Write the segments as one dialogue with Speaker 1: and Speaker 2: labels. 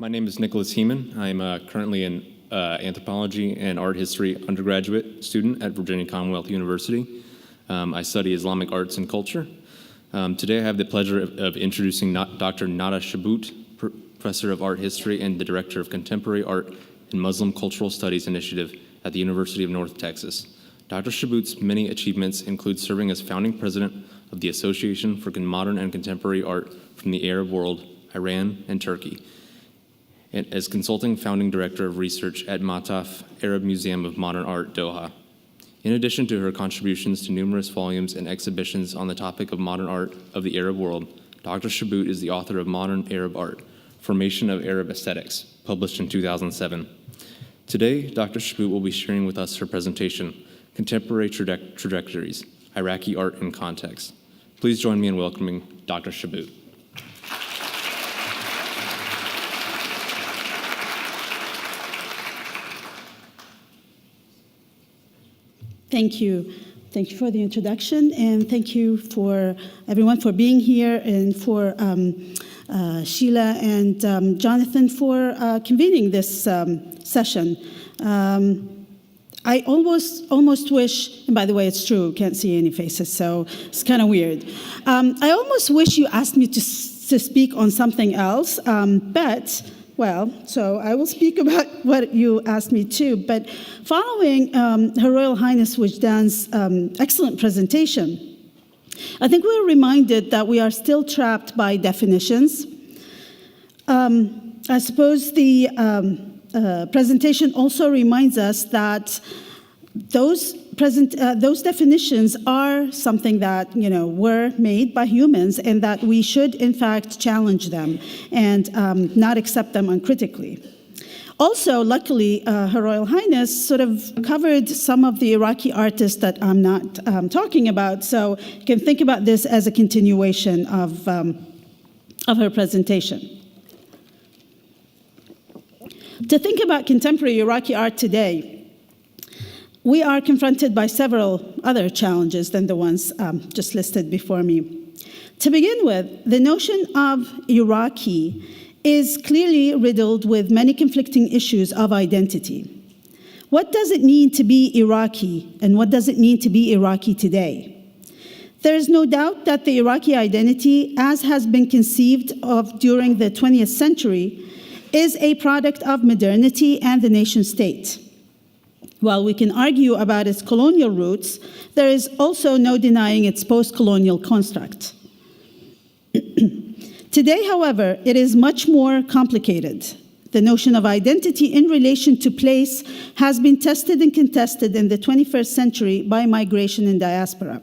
Speaker 1: My name is Nicholas Heeman. I'm currently an anthropology and art history undergraduate student at Virginia Commonwealth University. I study Islamic arts and culture. Today I have the pleasure of introducing Dr. Nada Shabout, professor of art history and the director of Contemporary Art and Muslim Cultural Studies Initiative at the University of North Texas. Dr. Shabout's many achievements include serving as founding president of the Association for Modern and Contemporary Art from the Arab World, Iran, and Turkey, and as consulting founding director of research at Mataf Arab Museum of Modern Art, Doha. In addition to her contributions to numerous volumes and exhibitions on the topic of modern art of the Arab world, Dr. Shabout is the author of Modern Arab Art, Formation of Arab Aesthetics, published in 2007. Today, Dr. Shabout will be sharing with us her presentation, Contemporary Trajectories, Iraqi Art in Context. Please join me in welcoming Dr. Shabout.
Speaker 2: Thank you. Thank you for the introduction, and thank you for everyone for being here, and for Sheila and Jonathan for convening this session. I almost wish, and by the way, it's true, can't see any faces, so it's kind of weird. I almost wish you asked me to speak on something else, so I will speak about what you asked me to, but following Her Royal Highness Wajdan's excellent presentation, I think we're reminded that we are still trapped by definitions. I suppose the presentation also reminds us that those definitions are something that were made by humans, and that we should in fact challenge them and not accept them uncritically. Also, luckily, Her Royal Highness sort of covered some of the Iraqi artists that I'm not talking about, so you can think about this as a continuation of her presentation. To think about contemporary Iraqi art today, we are confronted by several other challenges than the ones just listed before me. To begin with, the notion of Iraqi is clearly riddled with many conflicting issues of identity. What does it mean to be Iraqi, and what does it mean to be Iraqi today? There is no doubt that the Iraqi identity, as has been conceived of during the 20th century, is a product of modernity and the nation state. While we can argue about its colonial roots, there is also no denying its post-colonial construct. Today, however, it is much more complicated. The notion of identity in relation to place has been tested and contested in the 21st century by migration and diaspora,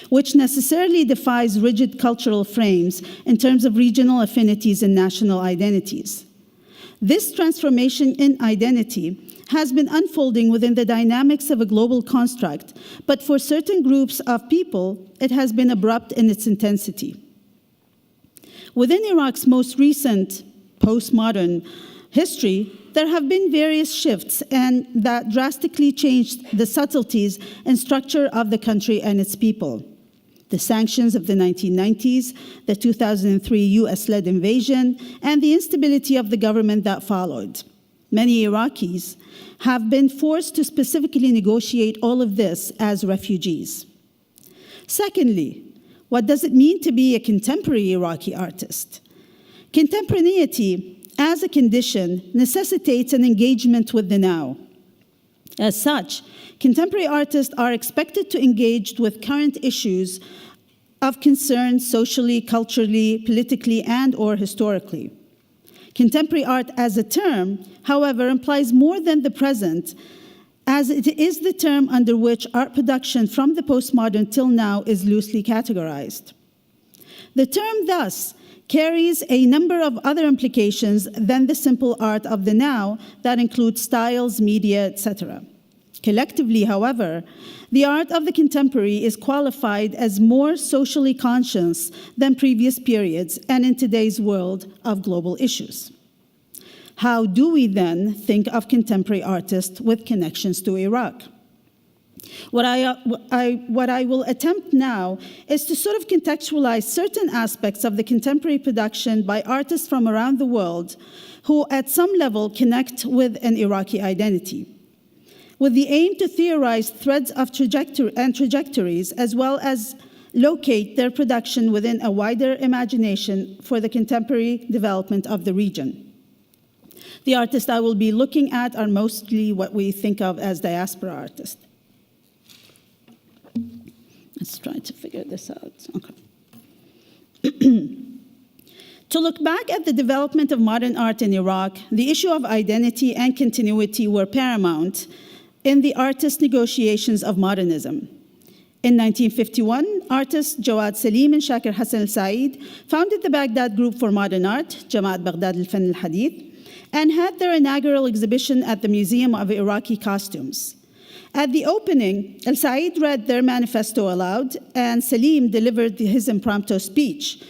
Speaker 2: which necessarily defies rigid cultural frames in terms of regional affinities and national identities. This transformation in identity has been unfolding within the dynamics of a global construct, but for certain groups of people, it has been abrupt in its intensity. Within Iraq's most recent postmodern history, there have been various shifts and that drastically changed the subtleties and structure of the country and its people. The sanctions of the 1990s, the 2003 US-led invasion, and the instability of the government that followed. Many Iraqis have been forced to specifically negotiate all of this as refugees. Secondly, what does it mean to be a contemporary Iraqi artist? Contemporaneity, as a condition, necessitates an engagement with the now. As such, contemporary artists are expected to engage with current issues of concern socially, culturally, politically, and/or historically. Contemporary art as a term, however, implies more than the present, as it is the term under which art production from the postmodern till now is loosely categorized. The term, thus, carries a number of other implications than the simple art of the now that includes styles, media, etc. Collectively, however, the art of the contemporary is qualified as more socially conscious than previous periods and in today's world of global issues. How do we then think of contemporary artists with connections to Iraq? What I will attempt now is to sort of contextualize certain aspects of the contemporary production by artists from around the world who at some level connect with an Iraqi identity, with the aim to theorize threads of trajectories, as well as locate their production within a wider imagination for the contemporary development of the region. The artists I will be looking at are mostly what we think of as diaspora artists. Let's try to figure this out. Okay. To look back at the development of modern art in Iraq, the issue of identity and continuity were paramount in the artist negotiations of modernism. In 1951, artists Jawad Salim and Shakir Hassan al-Said founded the Baghdad Group for Modern Art, Jamaat Baghdad al-Fan al-Hadith, and had their inaugural exhibition at the Museum of Iraqi Costumes. At the opening, al-Said read their manifesto aloud, and Salim delivered his impromptu speech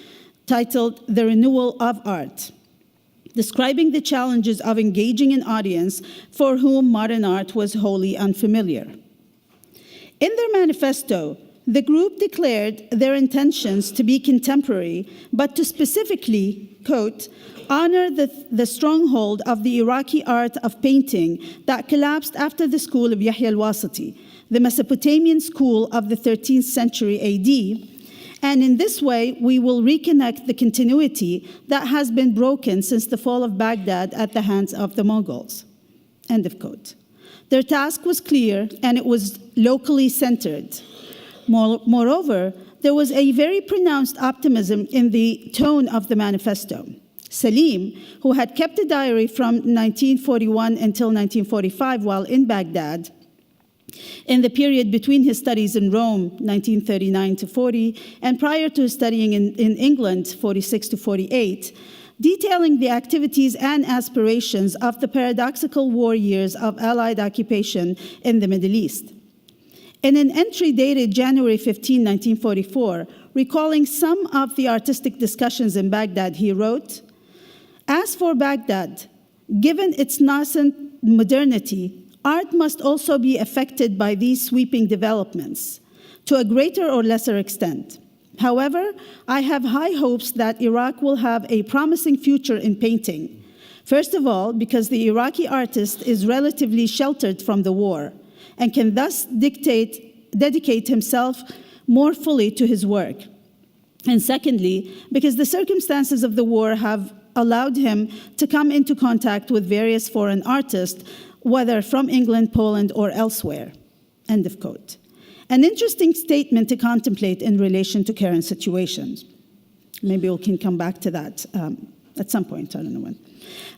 Speaker 2: titled The Renewal of Art, describing the challenges of engaging an audience for whom modern art was wholly unfamiliar. In their manifesto, the group declared their intentions to be contemporary, but to specifically, quote, honor the stronghold of the Iraqi art of painting that collapsed after the school of Yahya al-Wasiti, the Mesopotamian school of the 13th century AD, and in this way, we will reconnect the continuity that has been broken since the fall of Baghdad at the hands of the Mongols, end of quote. Their task was clear, and it was locally centered. Moreover, there was a very pronounced optimism in the tone of the manifesto. Salim, who had kept a diary from 1941 until 1945 while in Baghdad, in the period between his studies in Rome, 1939 to 40, and prior to his studying in England, 46 to 48, detailing the activities and aspirations of the paradoxical war years of Allied occupation in the Middle East. In an entry dated January 15, 1944, recalling some of the artistic discussions in Baghdad, he wrote, "As for Baghdad, given its nascent modernity, art must also be affected by these sweeping developments, to a greater or lesser extent. However, I have high hopes that Iraq will have a promising future in painting. First of all, because the Iraqi artist is relatively sheltered from the war and can thus dedicate himself more fully to his work. And secondly, because the circumstances of the war have allowed him to come into contact with various foreign artists, whether from England, Poland, or elsewhere," end of quote. An interesting statement to contemplate in relation to current situations. Maybe we can come back to that at some point, I don't know when.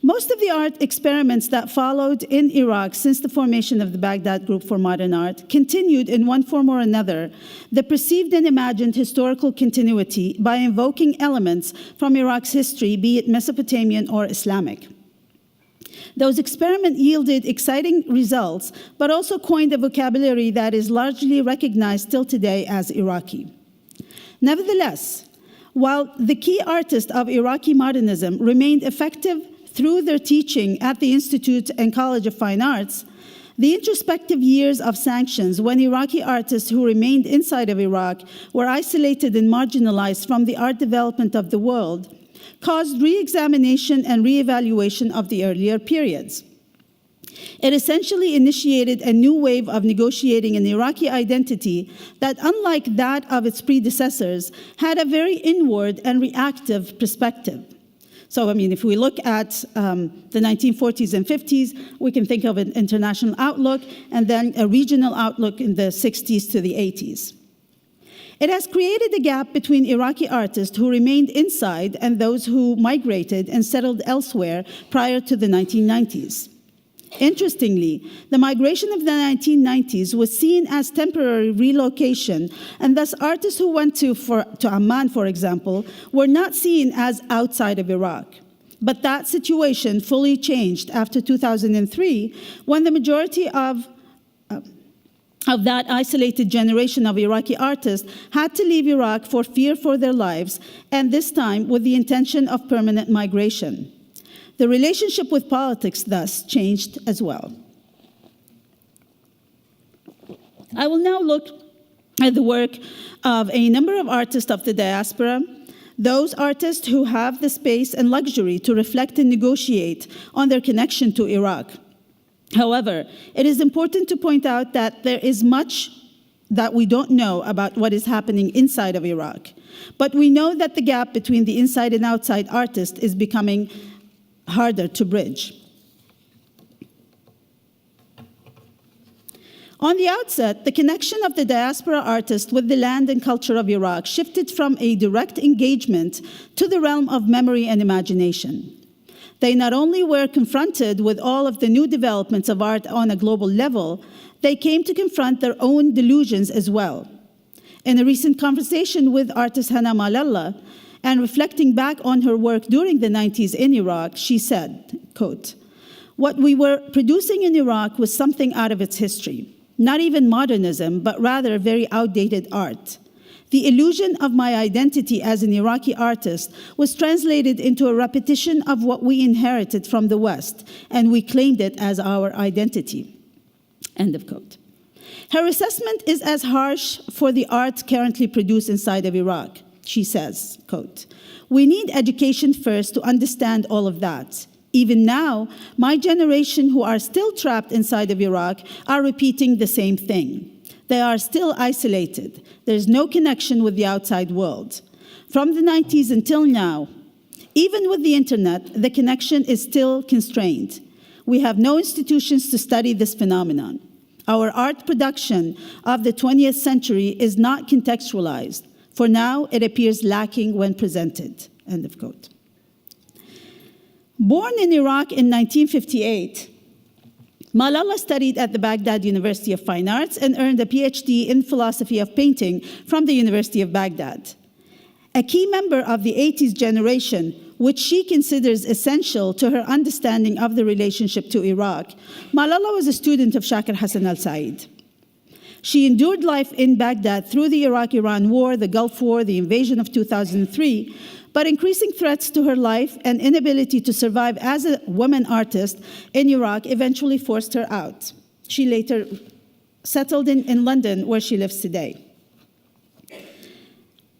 Speaker 2: Most of the art experiments that followed in Iraq since the formation of the Baghdad Group for Modern Art continued in one form or another the perceived and imagined historical continuity by invoking elements from Iraq's history, be it Mesopotamian or Islamic. Those experiments yielded exciting results, but also coined a vocabulary that is largely recognized still today as Iraqi. Nevertheless, while the key artists of Iraqi modernism remained effective through their teaching at the Institute and College of Fine Arts, the introspective years of sanctions, when Iraqi artists who remained inside of Iraq were isolated and marginalized from the art development of the world, caused re-examination and re-evaluation of the earlier periods. It essentially initiated a new wave of negotiating an Iraqi identity that, unlike that of its predecessors, had a very inward and reactive perspective. So, I mean, if we look at the 1940s and 50s, we can think of an international outlook and then a regional outlook in the 60s to the 80s. It has created a gap between Iraqi artists who remained inside and those who migrated and settled elsewhere prior to the 1990s. Interestingly, the migration of the 1990s was seen as temporary relocation, and thus artists who went to Amman, for example, were not seen as outside of Iraq. But that situation fully changed after 2003, when the majority of that isolated generation of Iraqi artists had to leave Iraq for fear for their lives, and this time with the intention of permanent migration. The relationship with politics thus changed as well. I will now look at the work of a number of artists of the diaspora, those artists who have the space and luxury to reflect and negotiate on their connection to Iraq. However, it is important to point out that there is much that we don't know about what is happening inside of Iraq. But we know that the gap between the inside and outside artist is becoming harder to bridge. On the outset, the connection of the diaspora artist with the land and culture of Iraq shifted from a direct engagement to the realm of memory and imagination. They not only were confronted with all of the new developments of art on a global level, they came to confront their own delusions as well. In a recent conversation with artist Hana Malala, and reflecting back on her work during the 90s in Iraq, she said, quote, "What we were producing in Iraq was something out of its history. Not even modernism, but rather very outdated art. The illusion of my identity as an Iraqi artist was translated into a repetition of what we inherited from the West, and we claimed it as our identity." End of quote. Her assessment is as harsh for the art currently produced inside of Iraq. She says, quote, "We need education first to understand all of that. Even now, my generation who are still trapped inside of Iraq are repeating the same thing. They are still isolated. There's no connection with the outside world. From the 90s until now, even with the internet, the connection is still constrained. We have no institutions to study this phenomenon. Our art production of the 20th century is not contextualized. For now, it appears lacking when presented." End of quote. Born in Iraq in 1958, Malala studied at the Baghdad University of Fine Arts and earned a PhD in philosophy of painting from the University of Baghdad. A key member of the 80s generation, which she considers essential to her understanding of the relationship to Iraq, Malala was a student of Shakir Hassan al-Said. She endured life in Baghdad through the Iraq-Iran War, the Gulf War, the invasion of 2003, but increasing threats to her life and inability to survive as a woman artist in Iraq eventually forced her out. She later settled in London, where she lives today.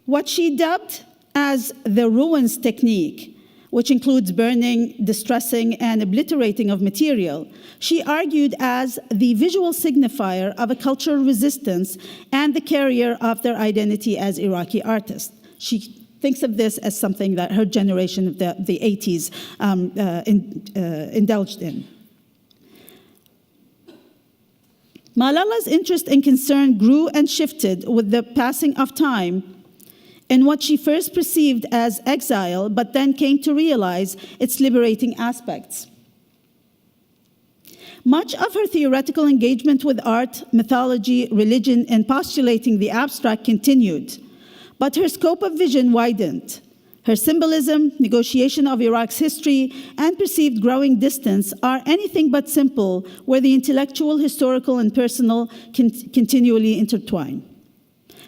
Speaker 2: What she dubbed as the ruins technique, which includes burning, distressing, and obliterating of material, she argued as the visual signifier of a cultural resistance and the carrier of their identity as Iraqi artists. She thinks of this as something that her generation of the 80s indulged in. Malala's interest and concern grew and shifted with the passing of time in what she first perceived as exile, but then came to realize its liberating aspects. Much of her theoretical engagement with art, mythology, religion, and postulating the abstract continued, but her scope of vision widened. Her symbolism, negotiation of Iraq's history, and perceived growing distance are anything but simple, where the intellectual, historical, and personal continually intertwine.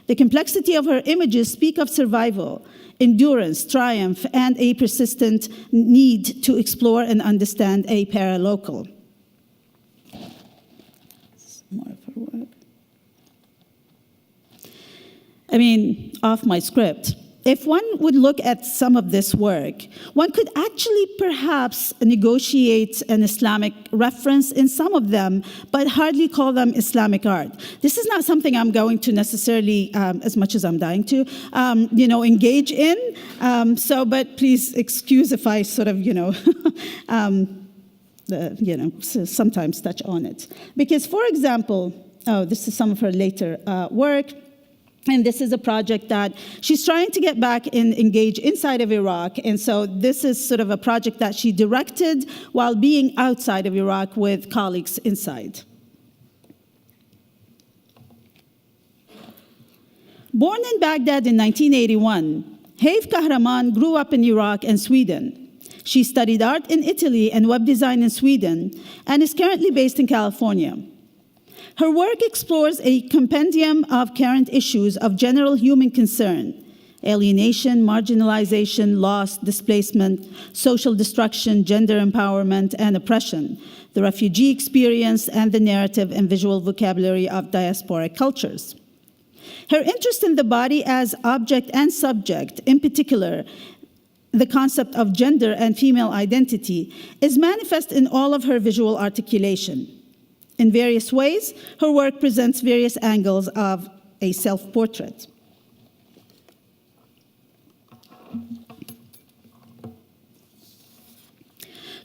Speaker 2: The complexity of her images speak of survival, endurance, triumph, and a persistent need to explore and understand a paralocal. More of her work. I mean, off my script. If one would look at some of this work, one could actually perhaps negotiate an Islamic reference in some of them, but hardly call them Islamic art. This is not something I'm going to necessarily, as much as I'm dying to, engage in. But please excuse if I sort of, sometimes touch on it. Because, for example, this is some of her later work. And this is a project that she's trying to get back and engage inside of Iraq. And so this is sort of a project that she directed while being outside of Iraq with colleagues inside. Born in Baghdad in 1981, Haif Kahraman grew up in Iraq and Sweden. She studied art in Italy and web design in Sweden and is currently based in California. Her work explores a compendium of current issues of general human concern, alienation, marginalization, loss, displacement, social destruction, gender empowerment, and oppression, the refugee experience, and the narrative and visual vocabulary of diasporic cultures. Her interest in the body as object and subject, in particular, the concept of gender and female identity, is manifest in all of her visual articulation. In various ways, her work presents various angles of a self-portrait.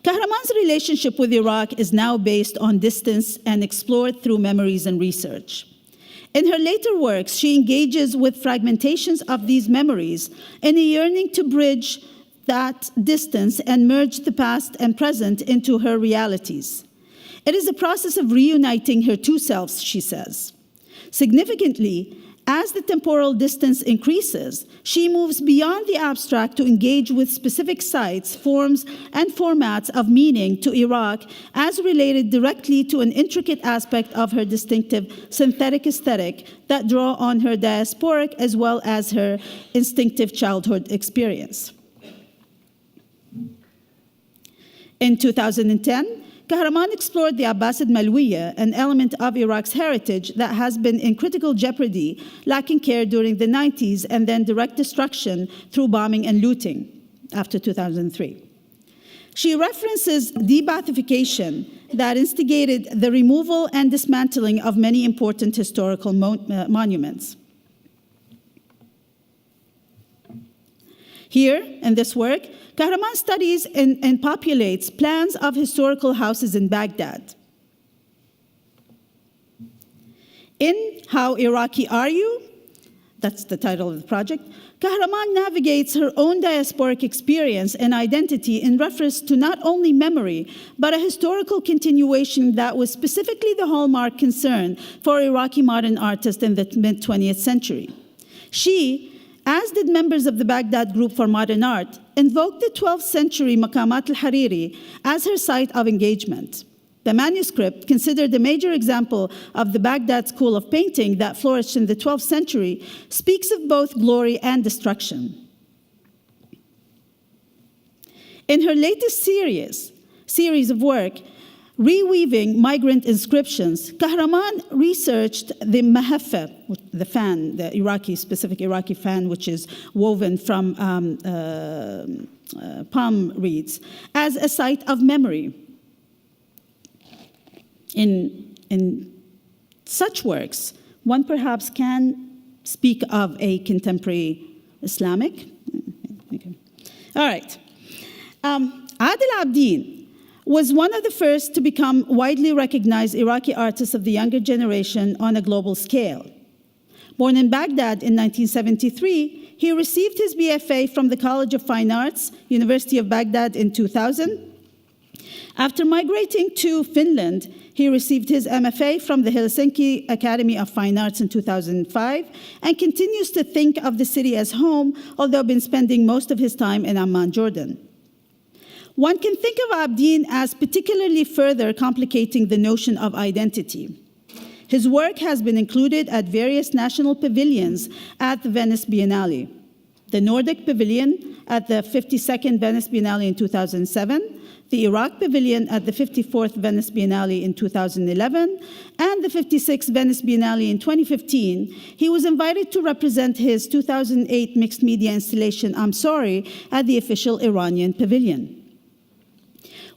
Speaker 2: Kahraman's relationship with Iraq is now based on distance and explored through memories and research. In her later works, she engages with fragmentations of these memories in a yearning to bridge that distance and merge the past and present into her realities. It is a process of reuniting her two selves, she says. Significantly, as the temporal distance increases, she moves beyond the abstract to engage with specific sites, forms, and formats of meaning to Iraq as related directly to an intricate aspect of her distinctive synthetic aesthetic that draw on her diasporic as well as her instinctive childhood experience. In 2010, Kahraman explored the Abbasid Malwiya, an element of Iraq's heritage that has been in critical jeopardy, lacking care during the 90s, and then direct destruction through bombing and looting after 2003. She references de-Baathification that instigated the removal and dismantling of many important historical monuments. Here, in this work, Kahraman studies and populates plans of historical houses in Baghdad. In How Iraqi Are You? That's the title of the project. Kahraman navigates her own diasporic experience and identity in reference to not only memory, but a historical continuation that was specifically the hallmark concern for Iraqi modern artists in the mid-20th century. She, as did members of the Baghdad Group for Modern Art, invoked the 12th century Maqamat al-Hariri as her site of engagement. The manuscript, considered a major example of the Baghdad school of painting that flourished in the 12th century, speaks of both glory and destruction. In her latest series of work, Reweaving Migrant Inscriptions, Kahraman researched the mahaffa, the fan, the specific Iraqi fan, which is woven from palm reeds, as a site of memory. In such works, one perhaps can speak of a contemporary Islamic. Okay. All right. Adil Abdin was one of the first to become widely recognized Iraqi artists of the younger generation on a global scale. Born in Baghdad in 1973, he received his BFA from the College of Fine Arts, University of Baghdad in 2000. After migrating to Finland, he received his MFA from the Helsinki Academy of Fine Arts in 2005 and continues to think of the city as home, although been spending most of his time in Amman, Jordan. One can think of Abdin as particularly further complicating the notion of identity. His work has been included at various national pavilions at the Venice Biennale. The Nordic Pavilion at the 52nd Venice Biennale in 2007, the Iraq Pavilion at the 54th Venice Biennale in 2011, and the 56th Venice Biennale in 2015, he was invited to represent his 2008 mixed media installation, I'm Sorry, at the official Iranian Pavilion.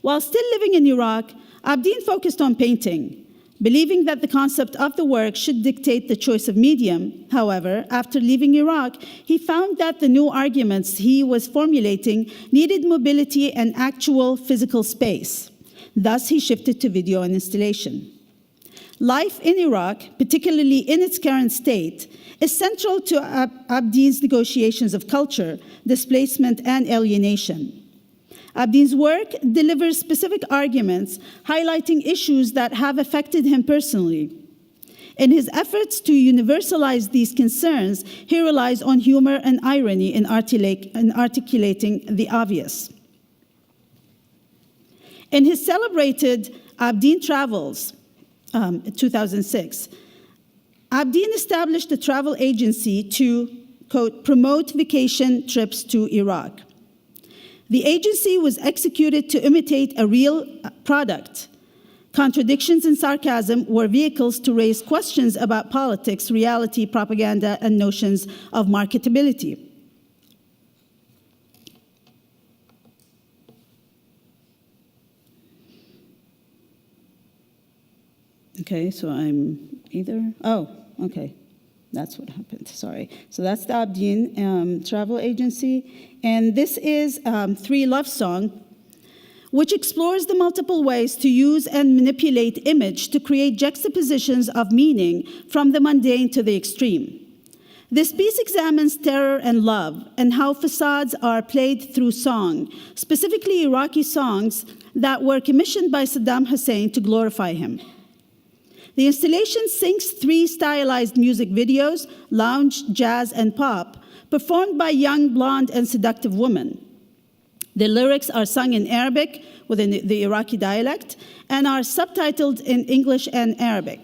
Speaker 2: While still living in Iraq, Abdin focused on painting, believing that the concept of the work should dictate the choice of medium. However, after leaving Iraq, he found that the new arguments he was formulating needed mobility and actual physical space. Thus, he shifted to video and installation. Life in Iraq, particularly in its current state, is central to Abdin's negotiations of culture, displacement, and alienation. Abdin's work delivers specific arguments highlighting issues that have affected him personally. In his efforts to universalize these concerns, he relies on humor and irony in articulating the obvious. In his celebrated Abdin Travels, 2006, Abdin established a travel agency to quote, promote vacation trips to Iraq. The agency was executed to imitate a real product. Contradictions and sarcasm were vehicles to raise questions about politics, reality, propaganda, and notions of marketability. Okay, so I'm either, oh, okay. That's what happened, sorry. So that's the Dean travel agency. And this is 3 Love Song, which explores the multiple ways to use and manipulate image to create juxtapositions of meaning from the mundane to the extreme. This piece examines terror and love and how facades are played through song, specifically Iraqi songs that were commissioned by Saddam Hussein to glorify him. The installation syncs 3 stylized music videos, lounge, jazz, and pop, performed by young, blonde, and seductive women. The lyrics are sung in Arabic, within the Iraqi dialect, and are subtitled in English and Arabic.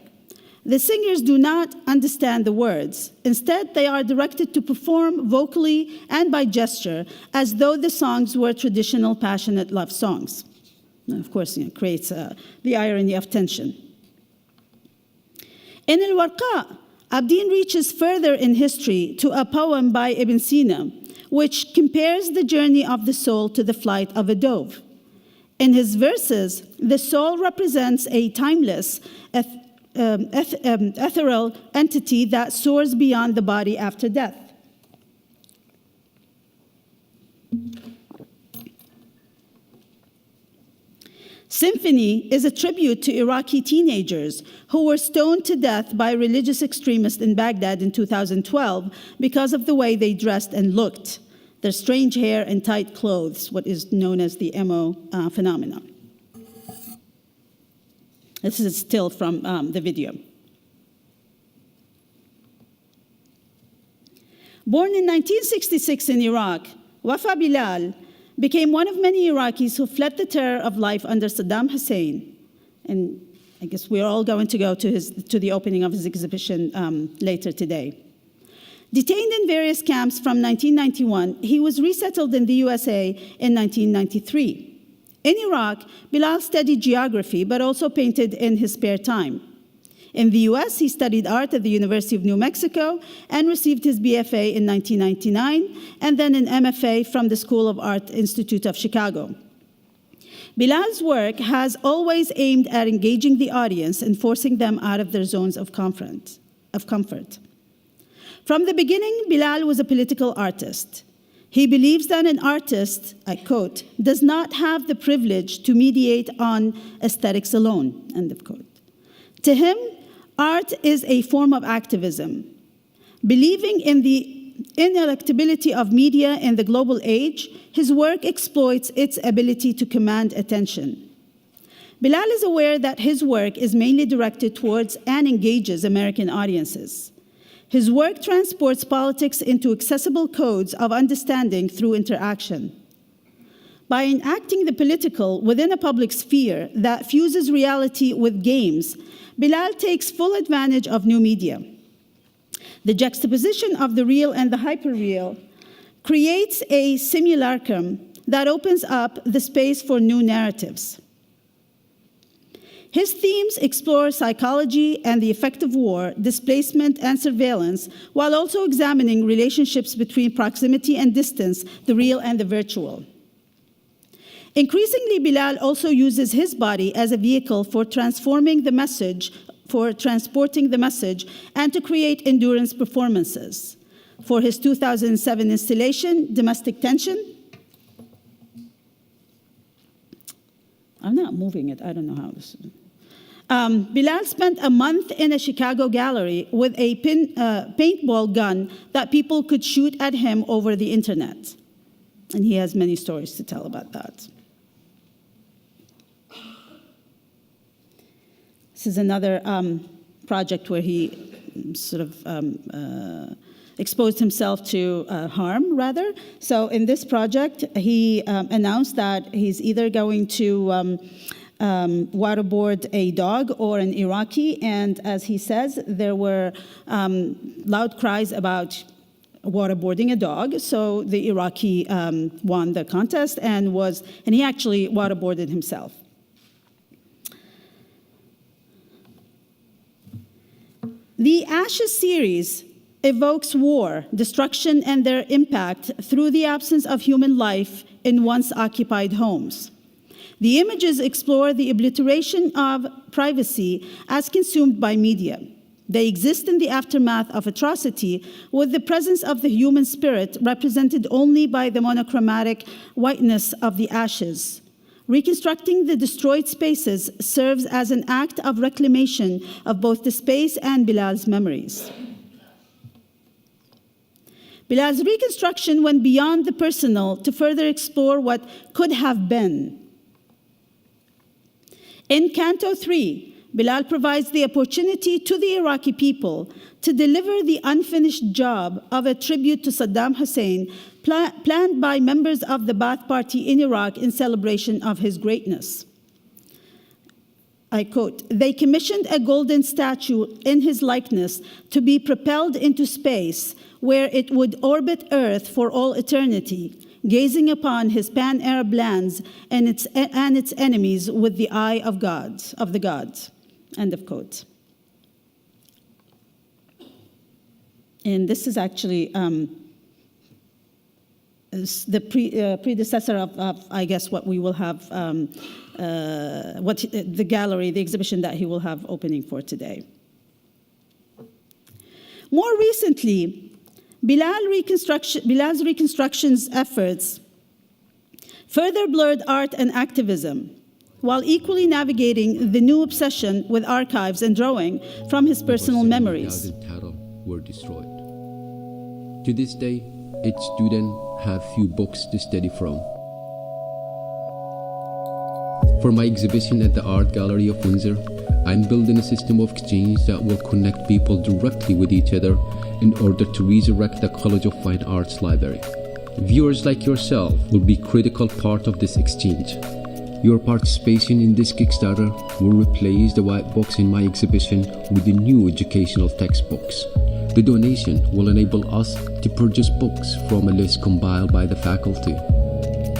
Speaker 2: The singers do not understand the words. Instead, they are directed to perform vocally and by gesture, as though the songs were traditional, passionate love songs. And of course, it creates the irony of tension. In Al-Warqa, Abdin reaches further in history to a poem by Ibn Sina, which compares the journey of the soul to the flight of a dove. In his verses, the soul represents a timeless, ethereal entity that soars beyond the body after death. Symphony is a tribute to Iraqi teenagers who were stoned to death by religious extremists in Baghdad in 2012 because of the way they dressed and looked, their strange hair and tight clothes, what is known as the emo phenomenon. This is still from the video. Born in 1966 in Iraq, Wafa Bilal became one of many Iraqis who fled the terror of life under Saddam Hussein. And I guess we're all going to go to the opening of his exhibition later today. Detained in various camps from 1991, he was resettled in the USA in 1993. In Iraq, Bilal studied geography, but also painted in his spare time. In the US, he studied art at the University of New Mexico and received his BFA in 1999, and then an MFA from the School of Art Institute of Chicago. Bilal's work has always aimed at engaging the audience and forcing them out of their zones of comfort. From the beginning, Bilal was a political artist. He believes that an artist, I quote, does not have the privilege to mediate on aesthetics alone, end of quote. To him, art is a form of activism. Believing in the ineluctability of media in the global age, his work exploits its ability to command attention. Bilal is aware that his work is mainly directed towards and engages American audiences. His work transports politics into accessible codes of understanding through interaction. By enacting the political within a public sphere that fuses reality with games, Bilal takes full advantage of new media. The juxtaposition of the real and the hyperreal creates a simulacrum that opens up the space for new narratives. His themes explore psychology and the effect of war, displacement, and surveillance, while also examining relationships between proximity and distance, the real and the virtual. Increasingly, Bilal also uses his body as a vehicle for transforming the message, for transporting the message, and to create endurance performances. For his 2007 installation, Domestic Tension, I'm not moving it, I don't know how this is. Bilal spent a month in a Chicago gallery with a paintball gun that people could shoot at him over the internet. And he has many stories to tell about that. This is another project where he sort of exposed himself to harm, rather. So in this project, he announced that he's either going to waterboard a dog or an Iraqi, and as he says, there were loud cries about waterboarding a dog. So the Iraqi won the contest and he actually waterboarded himself. The Ashes series evokes war, destruction, and their impact through the absence of human life in once occupied homes. The images explore the obliteration of privacy as consumed by media. They exist in the aftermath of atrocity, with the presence of the human spirit represented only by the monochromatic whiteness of the ashes. Reconstructing the destroyed spaces serves as an act of reclamation of both the space and Bilal's memories. Bilal's reconstruction went beyond the personal to further explore what could have been. In Canto 3, Bilal provides the opportunity to the Iraqi people to deliver the unfinished job of a tribute to Saddam Hussein planned by members of the Ba'ath Party in Iraq in celebration of his greatness. I quote, "They commissioned a golden statue in his likeness to be propelled into space, where it would orbit Earth for all eternity, gazing upon his pan-Arab lands and its enemies with the eye of the gods." End of quote. And this is actually the predecessor of, I guess, what we will have, the gallery, the exhibition that he will have opening for today. More recently, Bilal's reconstruction's efforts further blurred art and activism, while equally navigating the new obsession with archives and drawing from his personal memories.
Speaker 3: Were destroyed. To this day, each student have few books to study from. For my exhibition at the Art Gallery of Windsor, I'm building a system of exchange that will connect people directly with each other in order to resurrect the College of Fine Arts Library. Viewers like yourself will be a critical part of this exchange. Your participation in this Kickstarter will replace the white books in my exhibition with the new educational textbooks. The donation will enable us to purchase books from a list compiled by the faculty.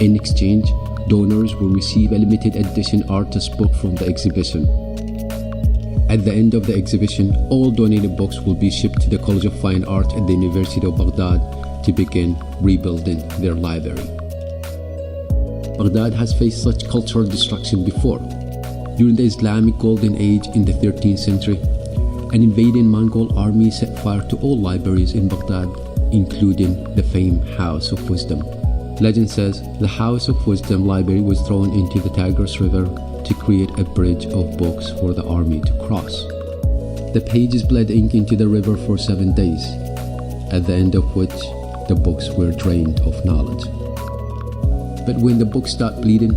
Speaker 3: In exchange, donors will receive a limited edition artist book from the exhibition. At the end of the exhibition, all donated books will be shipped to the College of Fine Art at the University of Baghdad to begin rebuilding their library. Baghdad has faced such cultural destruction before. During the Islamic Golden Age in the 13th century, an invading Mongol army set fire to all libraries in Baghdad, including the famed House of Wisdom. Legend says the House of Wisdom library was thrown into the Tigris River to create a bridge of books for the army to cross. The pages bled ink into the river for 7 days, at the end of which the books were drained of knowledge. But when the books stopped bleeding,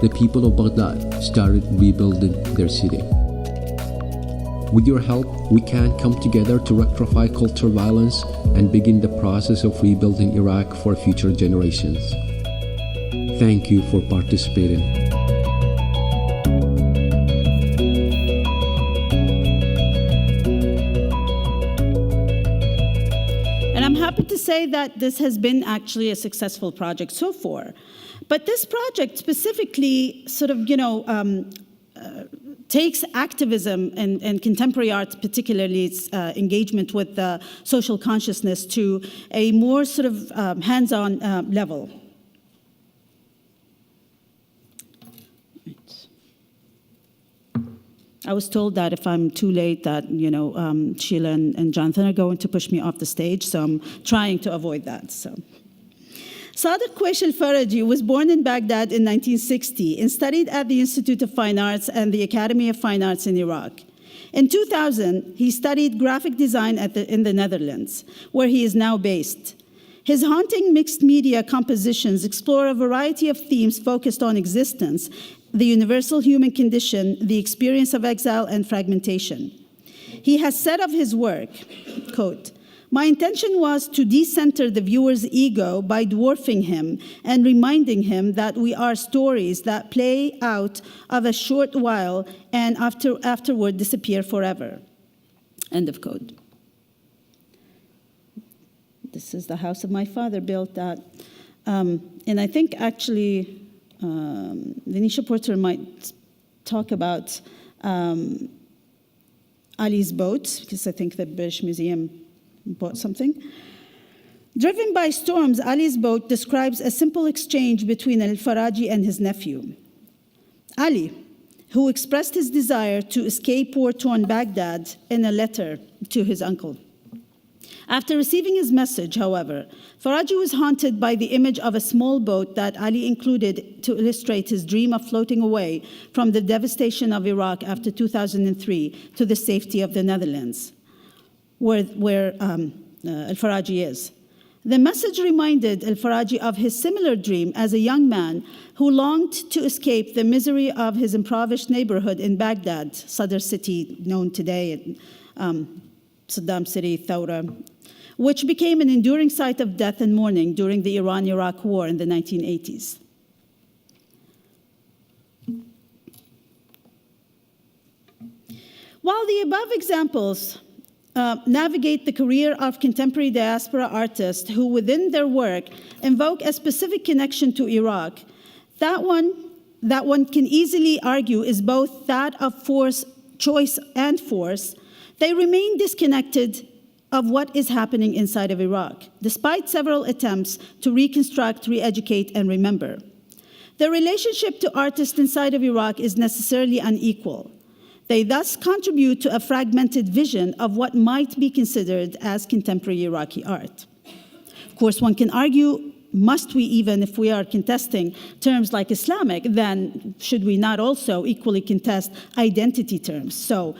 Speaker 3: the people of Baghdad started rebuilding their city. With your help, we can come together to rectify cultural violence and begin the process of rebuilding Iraq for future generations. Thank you for participating.
Speaker 2: And I'm happy to say that this has been actually a successful project so far. But this project specifically sort of, takes activism and contemporary art, particularly its engagement with the social consciousness, to a more sort of hands-on level. I was told that if I'm too late that, Sheila and Jonathan are going to push me off the stage, so I'm trying to avoid that. Sadiq Quraysh al-Faraji was born in Baghdad in 1960 and studied at the Institute of Fine Arts and the Academy of Fine Arts in Iraq. In 2000, he studied graphic design in the Netherlands, where he is now based. His haunting mixed media compositions explore a variety of themes focused on existence, the universal human condition, the experience of exile, and fragmentation. He has said of his work, quote, "My intention was to decenter the viewer's ego by dwarfing him and reminding him that we are stories that play out of a short while and afterward disappear forever." End of quote. This is the house of my father built that. And I think actually Venetia Porter might talk about Ali's boat, because I think the British Museum bought something. Driven by storms, Ali's boat describes a simple exchange between al-Faraji and his nephew. Ali, who expressed his desire to escape war-torn Baghdad in a letter to his uncle. After receiving his message, however, Faraji was haunted by the image of a small boat that Ali included to illustrate his dream of floating away from the devastation of Iraq after 2003 to the safety of the Netherlands, where al-Faraji is. The message reminded al-Faraji of his similar dream as a young man who longed to escape the misery of his impoverished neighborhood in Baghdad, Sadr city known today, Saddam City, Thawra, which became an enduring site of death and mourning during the Iran-Iraq War in the 1980s. While the above examples navigate the career of contemporary diaspora artists who within their work invoke a specific connection to Iraq, that one can easily argue is both that of force, choice and force, they remain disconnected of what is happening inside of Iraq, despite several attempts to reconstruct, re-educate, and remember. The relationship to artists inside of Iraq is necessarily unequal. They thus contribute to a fragmented vision of what might be considered as contemporary Iraqi art. Of course, one can argue, must we even, if we are contesting terms like Islamic, then should we not also equally contest identity terms? So,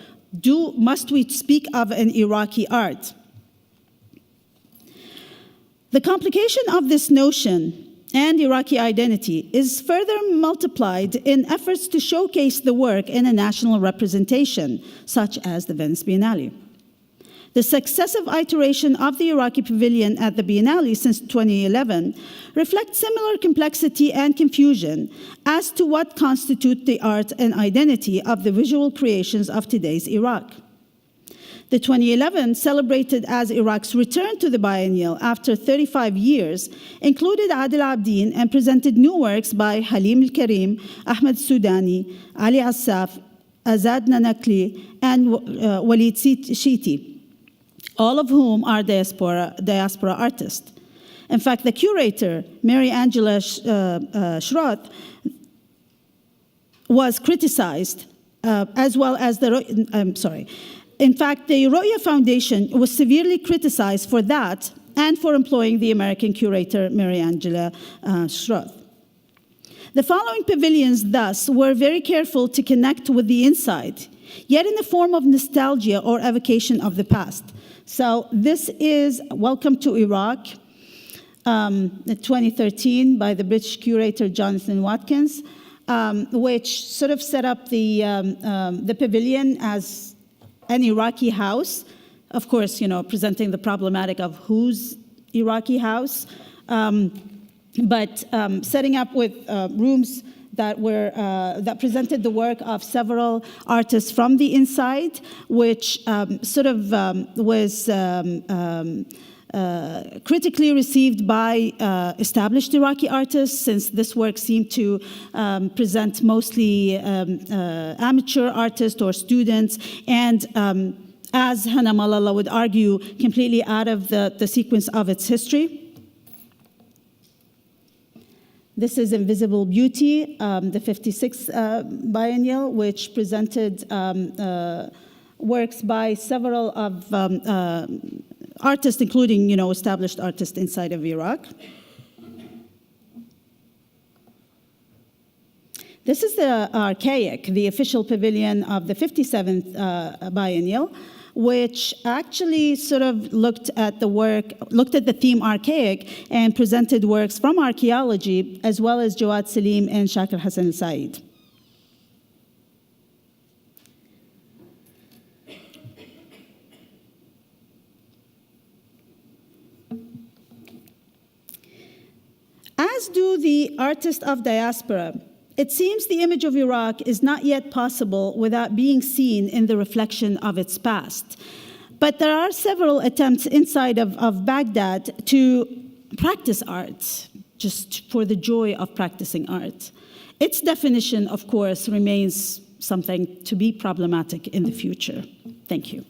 Speaker 2: must we speak of an Iraqi art? The complication of this notion and Iraqi identity is further multiplied in efforts to showcase the work in a national representation, such as the Venice Biennale. The successive iteration of the Iraqi pavilion at the Biennale since 2011 reflects similar complexity and confusion as to what constitute the art and identity of the visual creations of today's Iraq. The 2011, celebrated as Iraq's return to the Biennial after 35 years, included Adil Abdin and presented new works by Halim Al-Karim, Ahmed Sudani, Ali Assaf, Azad Nanakli, and Walid Shiti, all of whom are diaspora artists. In fact, the curator, Mary Angela Schroth, was criticized, as well as In fact, the Roya Foundation was severely criticized for that and for employing the American curator, Mary Angela Schroth. The following pavilions, thus, were very careful to connect with the inside, yet in the form of nostalgia or evocation of the past. So this is Welcome to Iraq, 2013, by the British curator Jonathan Watkins, which sort of set up the pavilion as an Iraqi house, of course, presenting the problematic of whose Iraqi house, but setting up with rooms that presented the work of several artists from the inside, which was critically received by established Iraqi artists, since this work seemed to present mostly amateur artists or students, and as Hana Malala would argue, completely out of the sequence of its history. This is Invisible Beauty, the 56th Biennial, which presented works by several of artists, including established artists inside of Iraq. This is the Archaic, the official pavilion of the 57th Biennial, which actually sort of looked at the theme Archaic and presented works from archaeology, as well as Jawad Salim and Shakir Hassan al-Said. As do the artists of diaspora, it seems the image of Iraq is not yet possible without being seen in the reflection of its past. But there are several attempts inside of Baghdad to practice art, just for the joy of practicing art. Its definition, of course, remains something to be problematic in the future. Thank you.